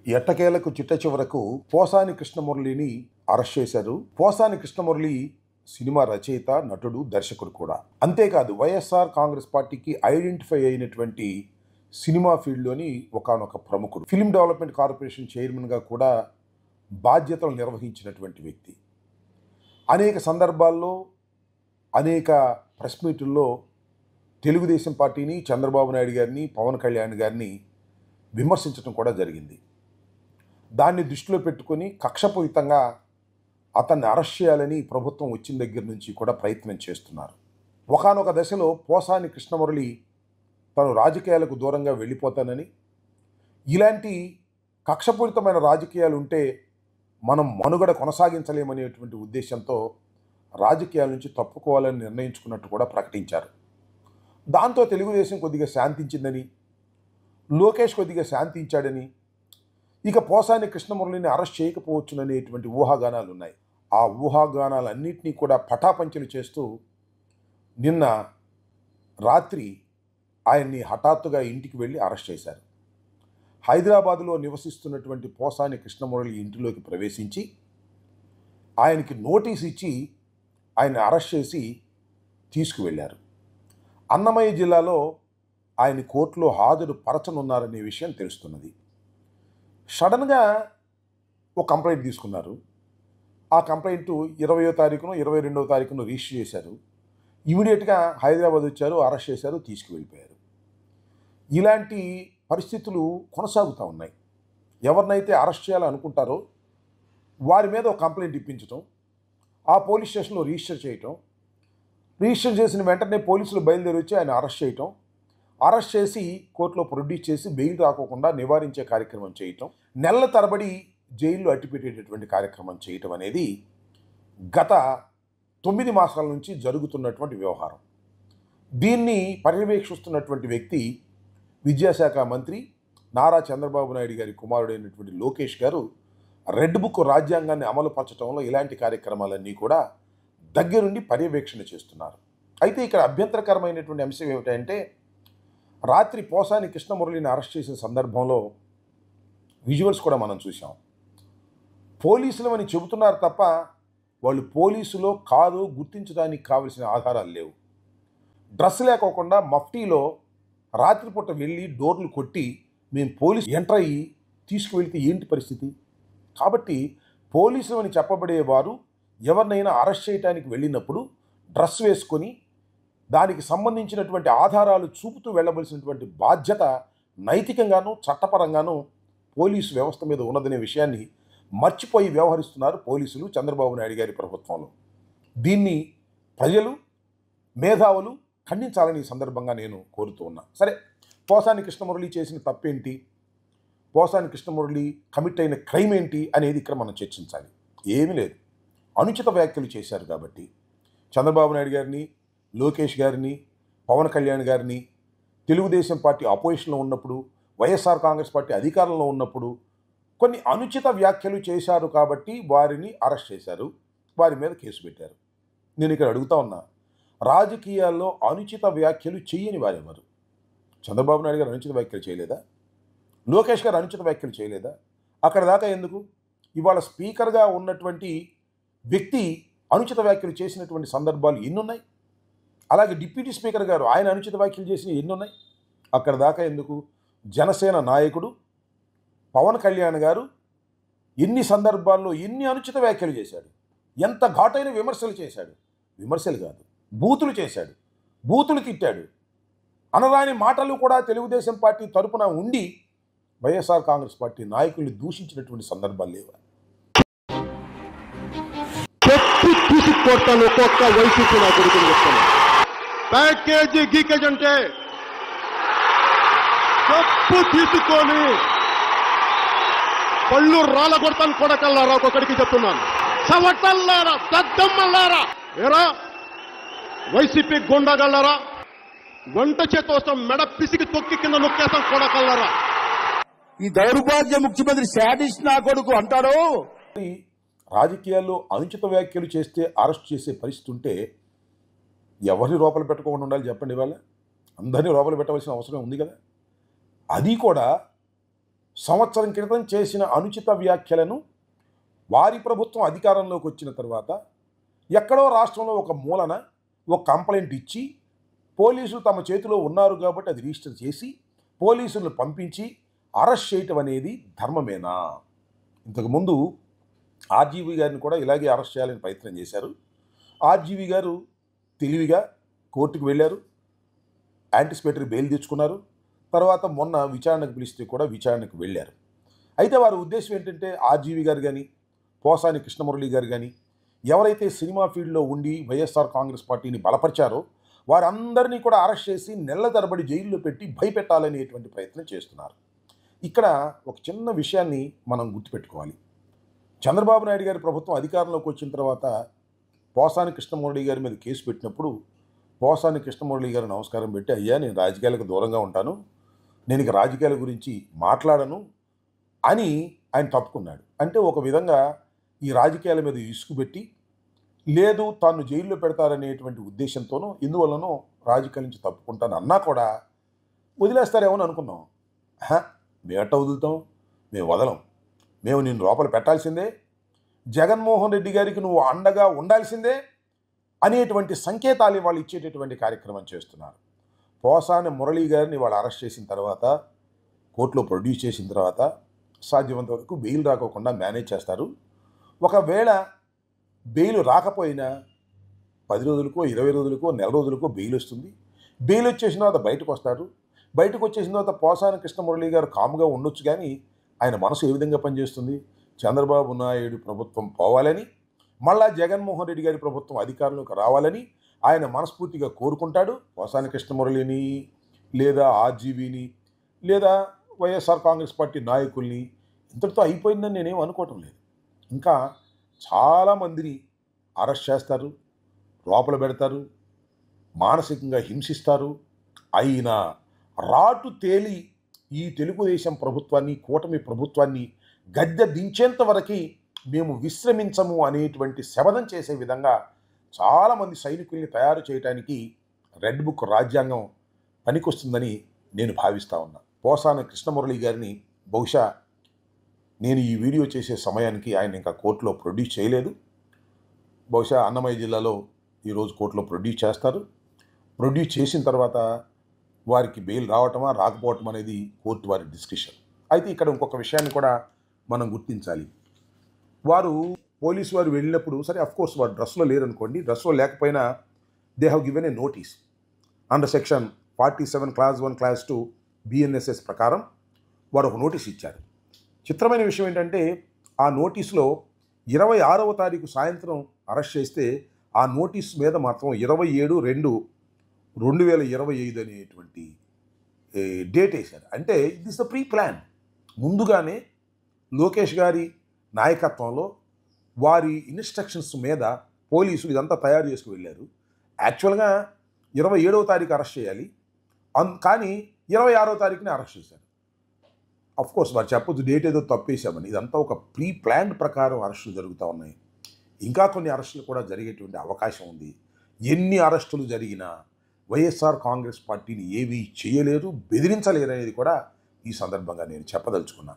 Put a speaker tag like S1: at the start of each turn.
S1: ఎట్టకేలకు చిట్ట చివరకు పోసాని కృష్ణమురళిని అరెస్ట్ చేశారు. పోసాని కృష్ణమురళి సినిమా రచయిత, నటుడు, దర్శకుడు కూడా. అంతేకాదు వైఎస్ఆర్ కాంగ్రెస్ పార్టీకి ఐడెంటిఫై అయినటువంటి సినిమా ఫీల్డ్లోని ఒకానొక ప్రముఖుడు. ఫిల్మ్ డెవలప్మెంట్ కార్పొరేషన్ చైర్మన్గా కూడా బాధ్యతలు నిర్వహించినటువంటి వ్యక్తి. అనేక సందర్భాల్లో అనేక ప్రెస్ మీటుల్లో తెలుగుదేశం పార్టీని, చంద్రబాబు నాయుడు గారిని, పవన్ కళ్యాణ్ గారిని విమర్శించడం కూడా జరిగింది. దాన్ని దృష్టిలో పెట్టుకొని కక్షపూరితంగా అతన్ని అరెస్ట్ చేయాలని ప్రభుత్వం వచ్చిన దగ్గర నుంచి కూడా ప్రయత్నం చేస్తున్నారు. ఒకానొక దశలో పోసాని కృష్ణమురళి తను రాజకీయాలకు దూరంగా వెళ్ళిపోతానని, ఇలాంటి కక్షపూరితమైన రాజకీయాలు ఉంటే మనం మనుగడ కొనసాగించలేమనేటువంటి ఉద్దేశంతో రాజకీయాల నుంచి తప్పుకోవాలని నిర్ణయించుకున్నట్టు కూడా ప్రకటించారు. దాంతో తెలుగుదేశం కొద్దిగా శాంతించిందని, లోకేష్ కొద్దిగా శాంతించాడని, ఇక పోసాని కృష్ణమురళిని అరెస్ట్ చేయకపోవచ్చుననేటువంటి ఊహాగానాలు ఉన్నాయి. ఆ ఊహాగానాలన్నింటినీ కూడా పటాపంచలు చేస్తూ నిన్న రాత్రి ఆయన్ని హఠాత్తుగా ఇంటికి వెళ్ళి అరెస్ట్ చేశారు. హైదరాబాదులో నివసిస్తున్నటువంటి పోసాని కృష్ణమురళి ఇంటిలోకి ప్రవేశించి ఆయనకి నోటీస్ ఇచ్చి ఆయన్ని అరెస్ట్ చేసి తీసుకువెళ్ళారు. అన్నమయ్య జిల్లాలో ఆయన కోర్టులో హాజరు పరచనున్నారనే విషయం తెలుస్తున్నది. సడన్గా ఒక కంప్లైంట్ తీసుకున్నారు. ఆ కంప్లైంట్ 20వ తారీఖున 22వ తారీఖున రిజిస్టర్ చేశారు. ఇమీడియట్గా హైదరాబాద్ వచ్చారు, అరెస్ట్ చేశారు, తీసుకువెళ్ళిపోయారు. ఇలాంటి పరిస్థితులు కొనసాగుతూ ఉన్నాయి. ఎవరినైతే అరెస్ట్ చేయాలనుకుంటారో వారి మీద ఒక కంప్లైంట్ ఇప్పించడం, ఆ పోలీస్ స్టేషన్లో రిజిస్టర్ చేయటం, రిజిస్టర్ చేసిన వెంటనే పోలీసులు బయలుదేరి వచ్చి ఆయన అరెస్ట్ చేయటం, అరెస్ట్ చేసి కోర్టులో ప్రొడ్యూస్ చేసి బెయిల్ రాకోకుండా నివారించే కార్యక్రమం చేయటం, నెలల తరబడి జైల్లో అట్టిపెట్టేటటువంటి కార్యక్రమం చేయటం అనేది గత 9 మాసాల నుంచి జరుగుతున్నటువంటి వ్యవహారం. దీన్ని పర్యవేక్షిస్తున్నటువంటి వ్యక్తి విద్యాశాఖ మంత్రి నారా చంద్రబాబు నాయుడు గారి కుమారుడైనటువంటి లోకేష్ గారు రెడ్ బుక్ రాజ్యాంగాన్ని అమలు పరచడంలో ఇలాంటి కార్యక్రమాలన్నీ కూడా దగ్గరుండి పర్యవేక్షణ చేస్తున్నారు. అయితే ఇక్కడ అభ్యంతరకరమైనటువంటి అంశం ఏమిటంటే, రాత్రి పోసాని కృష్ణమురళిని అరెస్ట్ చేసిన సందర్భంలో విజువల్స్ కూడా మనం చూసాం. పోలీసులు అని చెబుతున్నారు తప్ప వాళ్ళు పోలీసులో కాదు గుర్తించడానికి కావలసిన ఆధారాలు లేవు. డ్రెస్ లేకోకుండా మఫ్టీలో రాత్రిపూట వెళ్ళి డోర్లు కొట్టి మేము పోలీసు ఎంటర్ అయ్యి తీసుకువెళ్తే ఏంటి పరిస్థితి? కాబట్టి పోలీసులు అని చెప్పబడేవారు ఎవరినైనా అరెస్ట్ చేయడానికి వెళ్ళినప్పుడు డ్రెస్ వేసుకొని దానికి సంబంధించినటువంటి ఆధారాలు చూపుతూ వెళ్ళవలసినటువంటి బాధ్యత నైతికంగానూ చట్టపరంగానూ పోలీసు వ్యవస్థ మీద ఉన్నదనే విషయాన్ని మర్చిపోయి వ్యవహరిస్తున్నారు పోలీసులు చంద్రబాబు నాయుడు గారి ప్రభుత్వంలో. దీన్ని ప్రజలు, మేధావులు ఖండించాలని ఈ సందర్భంగా నేను కోరుతూ ఉన్నా. సరే, పోసాని కృష్ణమురళి చేసిన తప్పేంటి, పోసాని కృష్ణమురళి కమిట్ అయిన క్రైమ్ ఏంటి అనేది ఇక్కడ మనం చర్చించాలి. ఏమీ లేదు, అనుచిత వ్యాఖ్యలు చేశారు కాబట్టి చంద్రబాబు నాయుడు గారిని, లోకేష్ గారిని, పవన్ కళ్యాణ్ గారిని తెలుగుదేశం పార్టీ అపోజిషన్లో ఉన్నప్పుడు, వైఎస్ఆర్ కాంగ్రెస్ పార్టీ అధికారంలో ఉన్నప్పుడు కొన్ని అనుచిత వ్యాఖ్యలు చేశారు కాబట్టి వారిని అరెస్ట్ చేశారు, వారి మీద కేసు పెట్టారు. నేను ఇక్కడ అడుగుతా ఉన్నా, రాజకీయాల్లో అనుచిత వ్యాఖ్యలు చేయని వారెవరు? చంద్రబాబు నాయుడు గారు అనుచిత వ్యాఖ్యలు చేయలేదా? లోకేష్ గారు అనుచిత వ్యాఖ్యలు చేయలేదా? అక్కడ దాకా ఎందుకు? ఇవాళ స్పీకర్గా ఉన్నటువంటి వ్యక్తి అనుచిత వ్యాఖ్యలు చేసినటువంటి సందర్భాలు ఎన్నున్నాయి? అలాగే డిప్యూటీ స్పీకర్ గారు ఆయన అనుచిత వ్యాఖ్యలు చేసిన ఎన్నున్నాయి? అక్కడ దాకా ఎందుకు? జనసేన నాయకుడు పవన్ కళ్యాణ్ గారు ఎన్ని సందర్భాల్లో ఎన్ని అనుచిత వ్యాఖ్యలు చేశాడు, ఎంత ఘాటైన విమర్శలు చేశాడు. విమర్శలు కాదు, బూతులు చేశాడు, బూతులు తిట్టాడు. అనరాని మాటలు కూడా తెలుగుదేశం పార్టీ తరపున ఉండి వైఎస్ఆర్ కాంగ్రెస్ పార్టీ నాయకుల్ని దూషించినటువంటి సందర్భాలు లేవా?
S2: తీసుకొడతాను ఒక్కొక్క వైసీపీ నా కొడుకుని చెప్తాను. ప్యాకేజీ గీకేజ్ అంటే తప్పు తీసుకొని పళ్ళు రాళ్ళ కొడతాను కొడకల్లారా, ఒక్కొక్కడికి చెప్తున్నాను. చవటల్లారా, దద్దమ్మల్లారా, ఏరా వైసీపీ గుండగల్లారా, వంట చేత వస్తాం మెడ పిసికి తొక్కి కింద నొక్కేస్తాం కొడకల్లారా.
S3: ఈ దౌర్భాగ్య ముఖ్యమంత్రి శాడిస్ట్ నా కొడుకు అంటాడు.
S1: రాజకీయాల్లో అనుచిత వ్యాఖ్యలు చేస్తే అరెస్ట్ చేసే పరిస్థితి ఉంటే ఎవరిని లోపల పెట్టుకోకుండా ఉండాలి చెప్పండి? ఇవాళ అందరినీ లోపల పెట్టవలసిన అవసరం ఉంది కదా. అది కూడా సంవత్సరం క్రితం చేసిన అనుచిత వ్యాఖ్యలను వారి ప్రభుత్వం అధికారంలోకి వచ్చిన తర్వాత ఎక్కడో రాష్ట్రంలో ఒక మూలన ఒక కంప్లైంట్ ఇచ్చి పోలీసులు తమ చేతిలో ఉన్నారు కాబట్టి అది రిజిస్టర్ చేసి పోలీసులను పంపించి అరెస్ట్ చేయటం అనేది ధర్మమేనా? ఇంతకుముందు ఆర్జీవీ గారిని కూడా ఇలాగే అరెస్ట్ చేయాలని ప్రయత్నం చేశారు. ఆర్జీవీ గారు తెలివిగా కోర్టుకు వెళ్ళారు, యాంటిసిపేటరీ బెయిల్ తెచ్చుకున్నారు. తర్వాత మొన్న విచారణకు పిలిస్తే కూడా విచారణకు వెళ్ళారు. అయితే వారి ఉద్దేశం ఏంటంటే ఆర్జీవీ గారు కానీ పోసాని కృష్ణమురళి గారు కానీ ఎవరైతే సినిమా ఫీల్డ్లో ఉండి వైఎస్ఆర్ కాంగ్రెస్ పార్టీని బలపరిచారో వారందరినీ కూడా అరెస్ట్ చేసి నెలల తరబడి జైల్లో పెట్టి భయపెట్టాలనేటువంటి ప్రయత్నం చేస్తున్నారు. ఇక్కడ ఒక చిన్న విషయాన్ని మనం గుర్తుపెట్టుకోవాలి. చంద్రబాబు నాయుడు గారి ప్రభుత్వం అధికారంలోకి వచ్చిన తర్వాత పోసాని కృష్ణమురళి గారి మీద కేసు పెట్టినప్పుడు పోసాని కృష్ణమురళి గారు నమస్కారం పెట్టి, అయ్యా నేను రాజకీయాలకు దూరంగా ఉంటాను, నేను ఇక రాజకీయాల గురించి మాట్లాడను అని ఆయన తప్పుకున్నాడు. అంటే ఒక విధంగా ఈ రాజకీయాల మీద ఇసుకుపెట్టి లేదు తాను జైల్లో పెడతారనేటువంటి ఉద్దేశంతోనూ ఇందువల్లనో రాజకీయాల నుంచి తప్పుకుంటాను అన్నా కూడా వదిలేస్తారేమో అని అనుకున్నాం. మేట వదులుతాం, మేము వదలం, మేము నిన్ను లోపల పెట్టాల్సిందే, జగన్మోహన్ రెడ్డి గారికి నువ్వు అండగా ఉండాల్సిందే అనేటువంటి సంకేతాలు వాళ్ళు ఇచ్చేటటువంటి కార్యక్రమం చేస్తున్నారు. పోసాని మురళీ గారిని వాళ్ళు అరెస్ట్ చేసిన తర్వాత కోర్టులో ప్రొడ్యూస్ చేసిన తర్వాత సాధ్యమంత వరకు బెయిల్ రాకోకుండా మేనేజ్ చేస్తారు. ఒకవేళ బెయిల్ రాకపోయినా 10 రోజులకో 20 రోజులకో నెల రోజులకో బెయిల్ వస్తుంది. బెయిల్ వచ్చేసిన తర్వాత బయటకు వస్తారు. బయటకు వచ్చేసిన తర్వాత పోసాని కృష్ణమురళి గారు కామ్గా ఉండొచ్చు, కానీ ఆయన మనసు ఏ విధంగా పనిచేస్తుంది? చంద్రబాబు నాయుడు ప్రభుత్వం పోవాలని, మళ్ళా జగన్మోహన్ రెడ్డి గారి ప్రభుత్వం అధికారంలోకి రావాలని ఆయన మనస్ఫూర్తిగా కోరుకుంటాడు. పోసాని కృష్ణమురళిని లేదా ఆర్జీవీని లేదా వైఎస్ఆర్ కాంగ్రెస్ పార్టీ నాయకుల్ని ఇంతటితో అయిపోయిందని నేనేం అనుకోవటం లేదు. ఇంకా చాలామందిని అరెస్ట్ చేస్తారు, లోపల పెడతారు, మానసికంగా హింసిస్తారు. అయినా రాటు తేలి ఈ తెలుగుదేశం ప్రభుత్వాన్ని, కూటమి ప్రభుత్వాన్ని గద్దె దించేంత వరకు మేము విశ్రమించము అనేటువంటి శపథం చేసే విధంగా చాలామంది సైనికుల్ని తయారు చేయడానికి రెడ్ బుక్ రాజ్యాంగం పనికొస్తుందని నేను భావిస్తూ ఉన్నా. పోసాని కృష్ణమురళి గారిని బహుశా నేను ఈ వీడియో చేసే సమయానికి ఆయన ఇంకా కోర్టులో ప్రొడ్యూస్ చేయలేదు. బహుశా అన్నమయ్య జిల్లాలో ఈరోజు కోర్టులో ప్రొడ్యూస్ చేస్తారు. ప్రొడ్యూస్ చేసిన తర్వాత వారికి బెయిల్ రావటమా రాకపోవటం అనేది కోర్టు వారి డిస్కషన్. అయితే ఇక్కడ ఇంకొక విషయాన్ని కూడా మనం గుర్తించాలి. వారు పోలీసు వారు వెళ్ళినప్పుడు సరే అఫ్కోర్స్ వారు డ్రెస్లో లేరనుకోండి, డ్రెస్లో లేకపోయినా they have given a notice under section 47 class 1 class 2 BNSS ప్రకారం వారు ఒక నోటీస్ ఇచ్చారు. చిత్రమైన విషయం ఏంటంటే ఆ నోటీసులో 26వ తారీఖు సాయంత్రం అరెస్ట్ చేస్తే ఆ నోటీస్ మీద మాత్రం 27/2/2025 అనేటువంటి డేట్ వేశారు. అంటే దిస్ ద ప్రీ ప్లాన్. ముందుగానే లోకేష్ గారి నాయకత్వంలో వారి ఇన్స్ట్రక్షన్స్ మీద పోలీసులు ఇదంతా తయారు చేసుకు వెళ్ళారు. యాక్చువల్గా 27వ తారీఖు అరెస్ట్ చేయాలి, కానీ 26వ తారీఖునే అరెస్ట్ చేశారు. అఫ్కోర్స్ వారు చెప్పొద్దు డేట్ ఏదో తప్పేశామని. ఇదంతా ఒక ప్రీ ప్లాన్డ్ ప్రకారం అరెస్టులు జరుగుతూ ఉన్నాయి. ఇంకా కొన్ని అరెస్టులు కూడా జరిగేటువంటి అవకాశం ఉంది. ఎన్ని అరెస్టులు జరిగినా వైఎస్ఆర్ కాంగ్రెస్ పార్టీని ఏమీ చేయలేరు, బెదిరించలేరు అనేది కూడా ఈ సందర్భంగా నేను చెప్పదలుచుకున్నా.